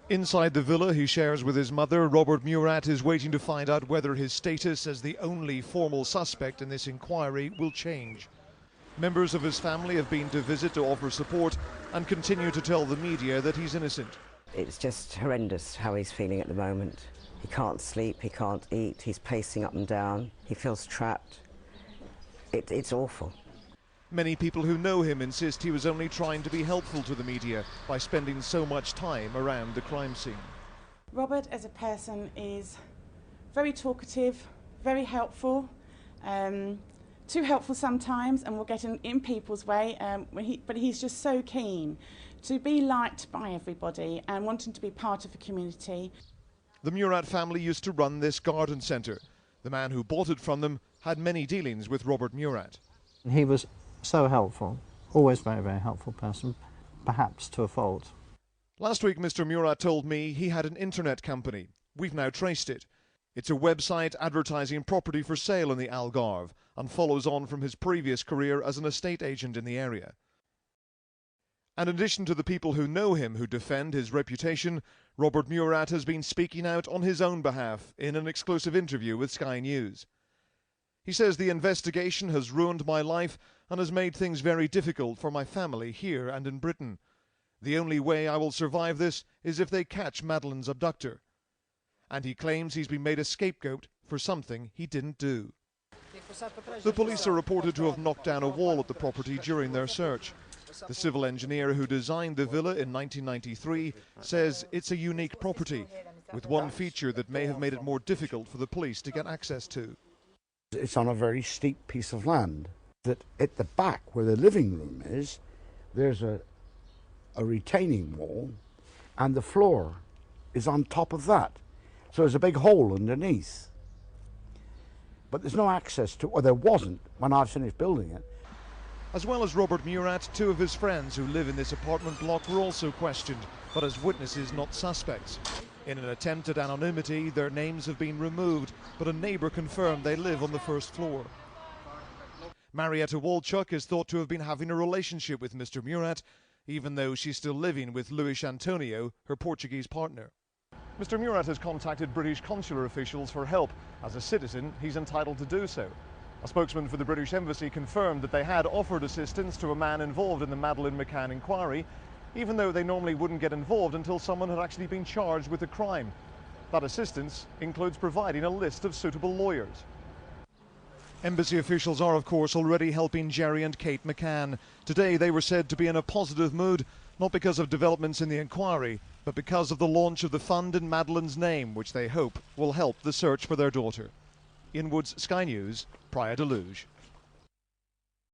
Inside the villa he shares with his mother, Robert Murat is waiting to find out whether his status as the only formal suspect in this inquiry will change. Members of his family have been to visit to offer support and continue to tell the media that he's innocent. It's just horrendous how he's feeling at the moment. He can't sleep, he can't eat, he's pacing up and down, he feels trapped. It's awful. Many people who know him insist he was only trying to be helpful to the media by spending so much time around the crime scene. Robert as a person is very talkative, very helpful, too helpful sometimes, and will get in people's way, but he's just so keen to be liked by everybody and wanting to be part of a community. The Murat family used to run this garden centre. The man who bought it from them had many dealings with Robert Murat. He was so helpful, always very, very helpful person, perhaps to a fault. Last week Mr. Murat told me he had an internet company. We've now traced it. It's a website advertising property for sale in the Algarve and follows on from his previous career as an estate agent in the area. And in addition to the people who know him who defend his reputation, Robert Murat has been speaking out on his own behalf in an exclusive interview with Sky News. He says the investigation has ruined my life and has made things very difficult for my family here and in Britain. The only way I will survive this is if they catch Madeleine's abductor. And he claims he's been made a scapegoat for something he didn't do. The police are reported to have knocked down a wall at the property during their search. The civil engineer who designed the villa in 1993 says it's a unique property, with one feature that may have made it more difficult for the police to get access to. It's on a very steep piece of land. That at the back where the living room is, there's a retaining wall, and the floor is on top of that. So there's a big hole underneath. But there's no access to, or there wasn't when I finished building it. As well as Robert Murat, two of his friends who live in this apartment block were also questioned, but as witnesses, not suspects. In an attempt at anonymity, their names have been removed, but a neighbour confirmed they live on the first floor. Marietta Walchuk is thought to have been having a relationship with Mr. Murat, even though she's still living with Luis Antonio, her Portuguese partner. Mr. Murat has contacted British consular officials for help. As a citizen, he's entitled to do so. A spokesman for the British Embassy confirmed that they had offered assistance to a man involved in the Madeleine McCann inquiry, even though they normally wouldn't get involved until someone had actually been charged with a crime. That assistance includes providing a list of suitable lawyers. Embassy officials are, of course, already helping Jerry and Kate McCann. Today they were said to be in a positive mood, not because of developments in the inquiry, but because of the launch of the fund in Madeleine's name, which they hope will help the search for their daughter. Ian Woods, Sky News, Praia da Luz.